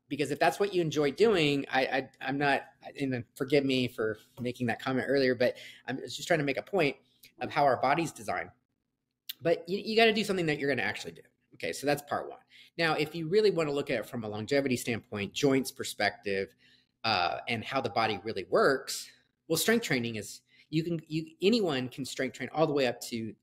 Because if that's what you enjoy doing, I'm not, and forgive me for making that comment earlier, but I'm just trying to make a point of how our body's designed. But you got to do something that you're going to actually do. Okay, so that's part one. Now, if you really want to look at it from a longevity standpoint, joints perspective, and how the body really works, well, strength training is anyone can strength train all the way up to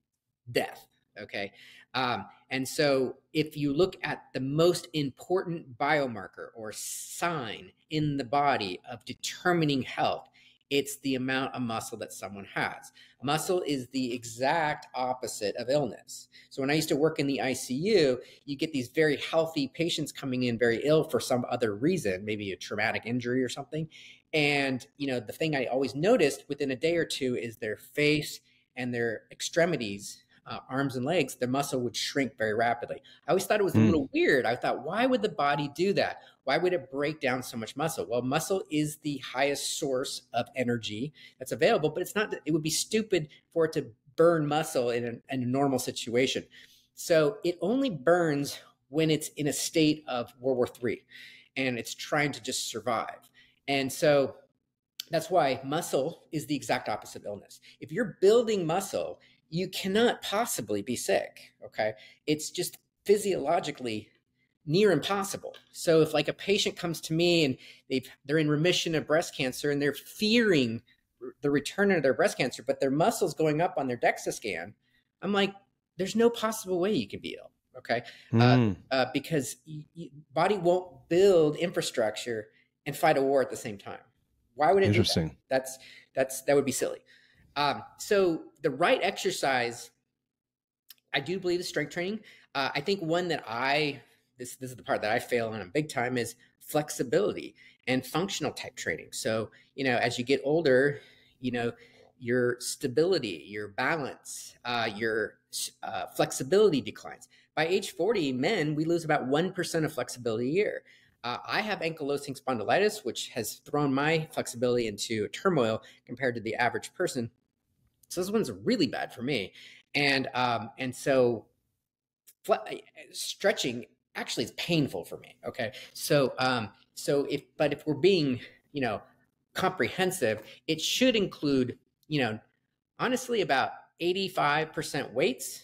death. Okay, and so if you look at the most important biomarker or sign in the body of determining health, it's the amount of muscle that someone has. Muscle is the exact opposite of illness. So when I used to work in the ICU, you get these very healthy patients coming in very ill for some other reason, maybe a traumatic injury or something. And, the thing I always noticed within a day or two is their face and their extremities, arms and legs, their muscle would shrink very rapidly. I always thought it was a little weird. I thought, why would the body do that? Why would it break down so much muscle? Well, muscle is the highest source of energy that's available, but it would be stupid for it to burn muscle in a normal situation. So it only burns when it's in a state of World War III and it's trying to just survive. And so that's why muscle is the exact opposite of illness. If you're building muscle, you cannot possibly be sick, okay? It's just physiologically near impossible. So if like a patient comes to me and they're in remission of breast cancer and they're fearing the return of their breast cancer, but their muscle's going up on their DEXA scan, I'm like, there's no possible way you can be ill, okay? Because body won't build infrastructure and fight a war at the same time. Why would it do that? That would be silly. So the right exercise, I do believe is strength training. I think one that this is the part that I fail on big time is flexibility and functional type training. So, as you get older, your stability, your balance, your flexibility declines. By age 40, men, we lose about 1% of flexibility a year. I have ankylosing spondylitis, which has thrown my flexibility into turmoil compared to the average person. So this one's really bad for me. And so stretching actually is painful for me. Okay. So, if we're being, comprehensive, it should include, honestly about 85% weights,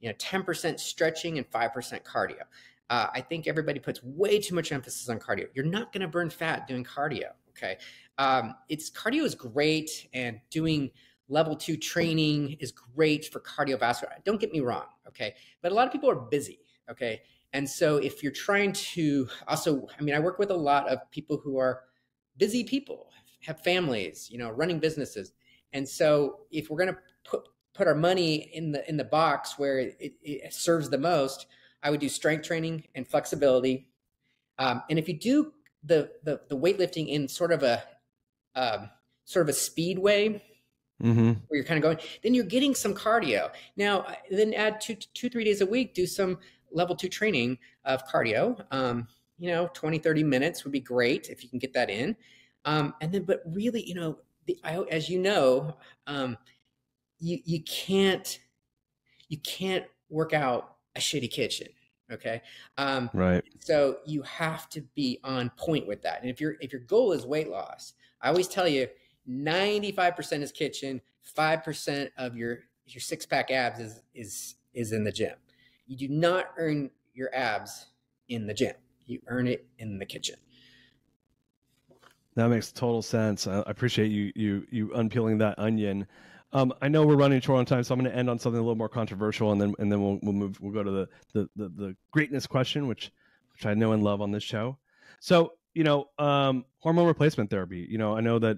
10% stretching and 5% cardio. I think everybody puts way too much emphasis on cardio. You're not going to burn fat doing cardio. Okay. Cardio is great, and doing level 2 training is great for cardiovascular. Don't get me wrong. Okay. But a lot of people are busy. Okay. And so if you're trying to also, I work with a lot of people who are busy people, have families, running businesses. And so if we're going to put our money in the box where it serves the most, I would do strength training and flexibility. And if you do the weightlifting in sort of a speed way, where you're kind of going, then you're getting some cardio. Now, then add 2-3 days a week, do some level 2 training of cardio. 20, 30 minutes would be great if you can get that in. But really, as you know, you can't work out a shitty kitchen. Okay. Right. So you have to be on point with that. And if your goal is weight loss, I always tell you 95% is kitchen, 5% of your 6-pack abs is in the gym. You do not earn your abs in the gym. You earn it in the kitchen. That makes total sense. I appreciate you unpeeling that onion. I know we're running short on time, so I'm going to end on something a little more controversial, and then we'll go to the greatness question, which I know and love on this show. So, hormone replacement therapy. I know that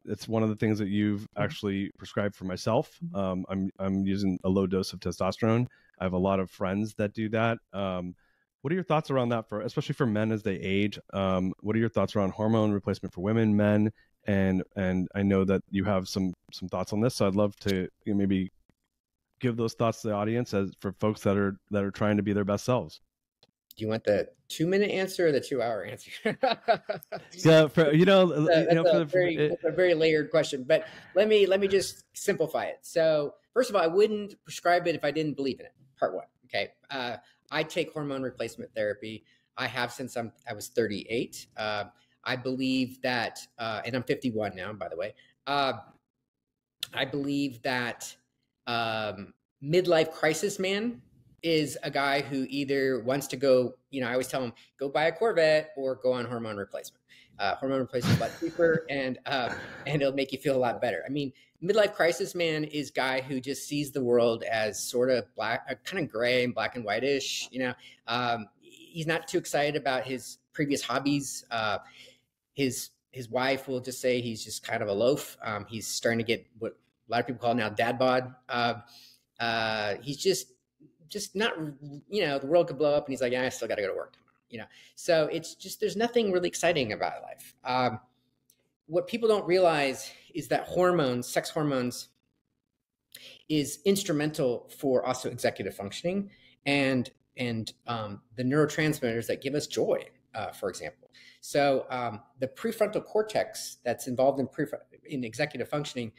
it's one of the things that you've actually prescribed for myself. I'm using a low dose of testosterone. I have a lot of friends that do that. What are your thoughts around that, especially for men as they age? What are your thoughts around hormone replacement for women, men? And I know that you have some thoughts on this, so I'd love to maybe give those thoughts to the audience as for folks that are trying to be their best selves? Do you want the 2-minute answer or the 2-hour answer? Yeah, for that's a very layered question, but let me just simplify it. So first of all, I wouldn't prescribe it if I didn't believe in it. Part one. Okay. I take hormone replacement therapy. I have since I was 38. I believe that, and I'm 51 now, by the way. I believe that midlife crisis man is a guy who either wants to go, I always tell him, go buy a Corvette or go on hormone replacement. Hormone replacement is a lot cheaper and it'll make you feel a lot better. I mean, midlife crisis man is guy who just sees the world as sort of black, kind of gray and black and whitish. He's not too excited about his previous hobbies. His wife will just say he's just kind of a loaf. He's starting to get what a lot of people call now dad bod. He's just not, the world could blow up and he's like, yeah, I still got to go to work tomorrow, So it's just, there's nothing really exciting about life. What people don't realize is that sex hormones is instrumental for also executive functioning and the neurotransmitters that give us joy, for example. So the prefrontal cortex that's involved in executive functioning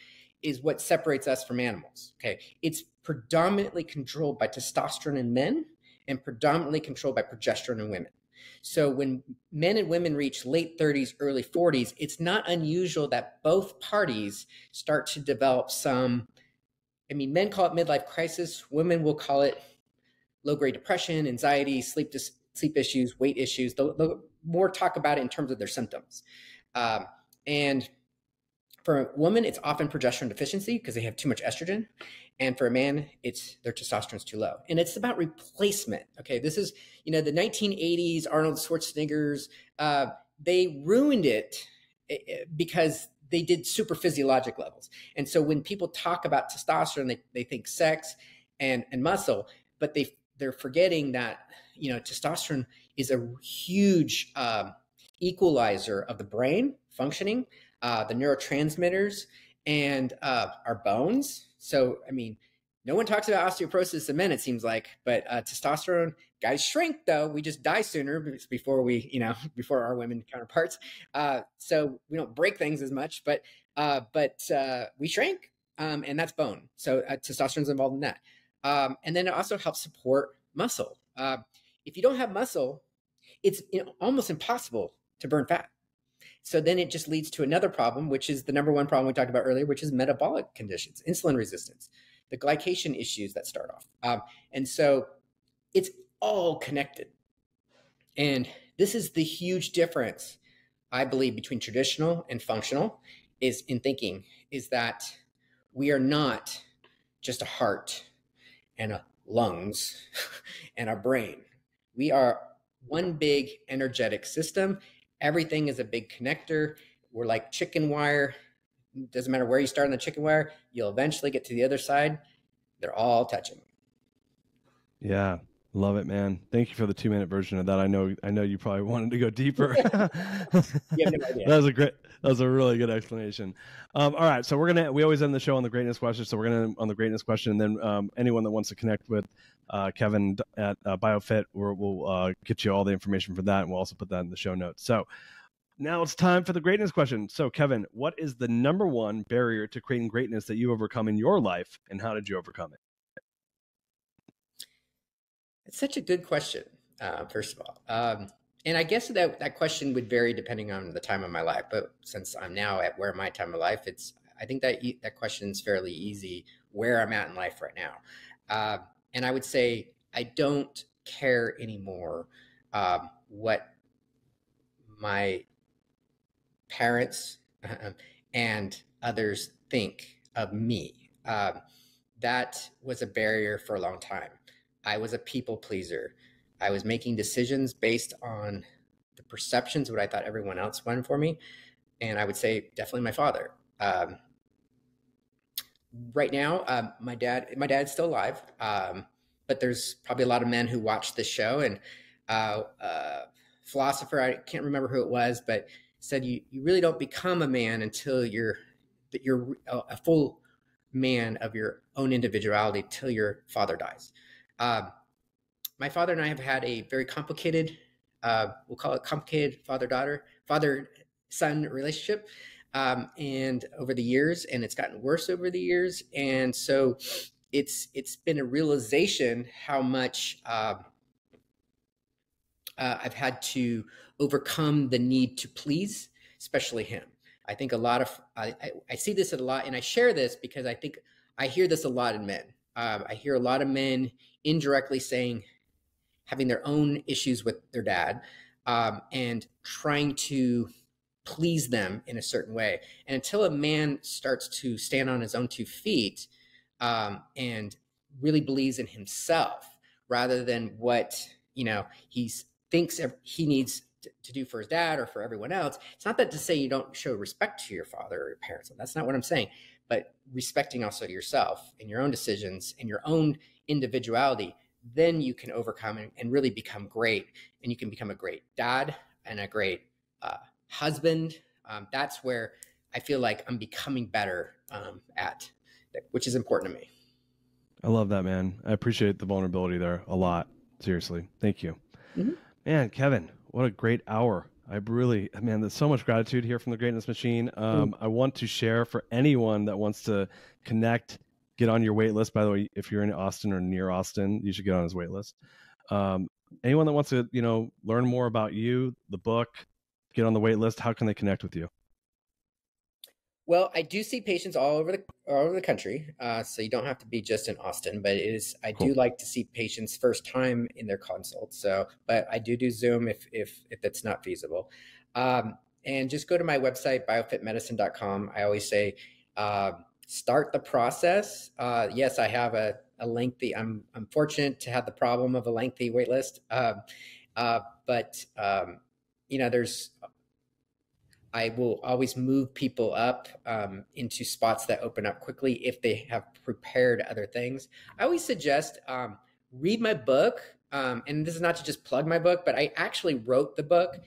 is what separates us from animals. Okay, it's predominantly controlled by testosterone in men and predominantly controlled by progesterone in women. So when men and women reach late 30s, early 40s, it's not unusual that both parties start to develop men call it midlife crisis. Women will call it low-grade depression, anxiety, sleep issues, weight issues. They'll more talk about it in terms of their symptoms. And for a woman, it's often progesterone deficiency because they have too much estrogen. And for a man, it's their testosterone's too low. And it's about replacement. Okay, this is, the 1980s, Arnold Schwarzenegger's, they ruined it because they did super physiologic levels. And so when people talk about testosterone, they think sex and muscle, but they're forgetting that, testosterone is a huge equalizer of the brain functioning, the neurotransmitters, and our bones. So, no one talks about osteoporosis in men, it seems like, but testosterone, guys shrink though. We just die sooner before before our women counterparts. So we don't break things as much, but we shrink, and that's bone. So testosterone is involved in that. And then it also helps support muscle. If you don't have muscle, it's almost impossible to burn fat. So then it just leads to another problem, which is the number one problem we talked about earlier, which is metabolic conditions, insulin resistance, the glycation issues that start off. And so it's all connected. And this is the huge difference, I believe, between traditional and functional is that we are not just a heart and a lungs and a brain. We are one big energetic system. Everything is a big connector. We're like chicken wire. It doesn't matter where you start on the chicken wire, you'll eventually get to the other side. They're all touching. Yeah. Love it, man. Thank you for the 2-minute version of that. I know you probably wanted to go deeper. You have no idea. That was a really good explanation. All right. So we always end the show on the greatness question. So we're going to on the greatness question. And then anyone that wants to connect with Kevin at BioFit, we'll get you all the information for that. And we'll also put that in the show notes. So now it's time for the greatness question. So Kevin, what is the number one barrier to creating greatness that you overcome in your life? And how did you overcome it? It's such a good question, first of all. And I guess that question would vary depending on the time of my life. But since I'm now at where my time of life, I think that question is fairly easy where I'm at in life right now. And I would say I don't care anymore what my parents and others think of me. That was a barrier for a long time. I was a people pleaser. I was making decisions based on the perceptions of what I thought everyone else wanted for me. And I would say definitely my father. Right now, my dad's still alive. But there's probably a lot of men who watch this show, and philosopher, I can't remember who it was, but said you really don't become a man until you're a full man of your own individuality till your father dies. My father and I have had a very complicated, we'll call it complicated father-son relationship. And over the years, and it's gotten worse over the years. And so it's been a realization how much I've had to overcome the need to please, especially him. I think a lot of, I see this a lot, and I share this because I think I hear this a lot in men. I hear a lot of men indirectly saying, having their own issues with their dad, and trying to please them in a certain way. And until a man starts to stand on his own 2 feet, and really believes in himself rather than what, he thinks he needs to do for his dad or for everyone else. It's not that to say you don't show respect to your father or your parents. That's not what I'm saying, but respecting also yourself and your own decisions and your own individuality, then you can overcome and really become great. And you can become a great dad and a great husband. That's where I feel like I'm becoming better at, which is important to me. I love that, man. I appreciate the vulnerability there a lot. Seriously. Thank you. Mm-hmm. Man, Kevin, what a great hour. There's so much gratitude here from the Greatness Machine. I want to share for anyone that wants to connect, get on your wait list. By the way, if you're in Austin or near Austin, you should get on his wait list. Anyone that wants to, learn more about you, the book, get on the wait list, how can they connect with you? Well, I do see patients all over the country, so you don't have to be just in Austin. But I do like to see patients first time in their consult. So, but I do Zoom if that's not feasible. And just go to my website, biofitmedicine.com. I always say, start the process. Yes, I have a lengthy. I'm fortunate to have the problem of a lengthy wait list. But I will always move people up into spots that open up quickly if they have prepared other things. I always suggest read my book, and this is not to just plug my book, but I actually wrote the book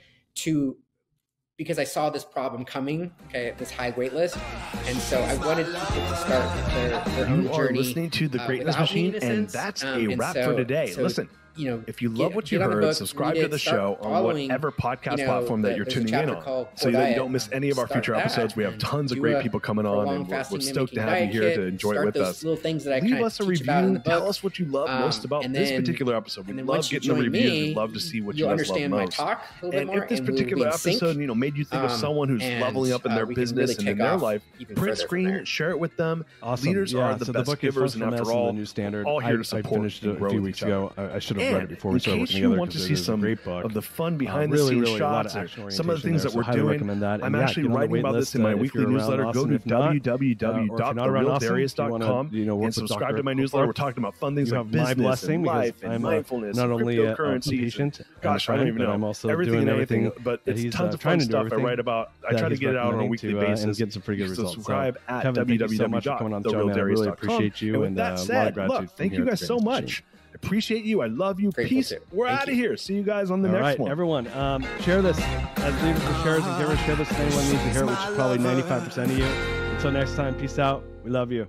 because I saw this problem coming, this high wait list, and so I wanted people to start their own journey. You are listening to The Greatness Machine, and that's a wrap for today. Listen. If you love what you heard, subscribe to the show on whatever podcast platform that you're tuning in on, so that you don't miss any of our future episodes. We have tons of great people coming on, and we're stoked to have you here to enjoy it with us. Leave us a review. Tell us what you love most about this particular episode. We love getting the reviews. We love to see what you guys love most. And if this particular episode, made you think of someone who's leveling up in their business and in their life, print screen, share it with them. Leaders are the best givers, and after all, we're all here to support and grow with each other. I should have read it before we started working together. In case you want to see some of the fun behind the scenes shots, some of the things that we're doing, I'm actually writing about this in my weekly newsletter. Go to www.realdarius.com and subscribe to my newsletter. We're talking about fun things like business and life and mindfulness, not only cryptocurrency. Gosh, I don't even know. I'm also everything and anything, but it's tons of fun stuff I write about. I try to get it out on a weekly basis and get some pretty good results. Subscribe at www.realdarius.com. And with that said, look, thank you guys so much. Appreciate you. I love you. Peace. We're out of here. See you guys on the next one. Everyone, share this. As leaders and sharers and givers, share this if anyone needs to hear it, which is probably 95% of you. Until next time, peace out. We love you.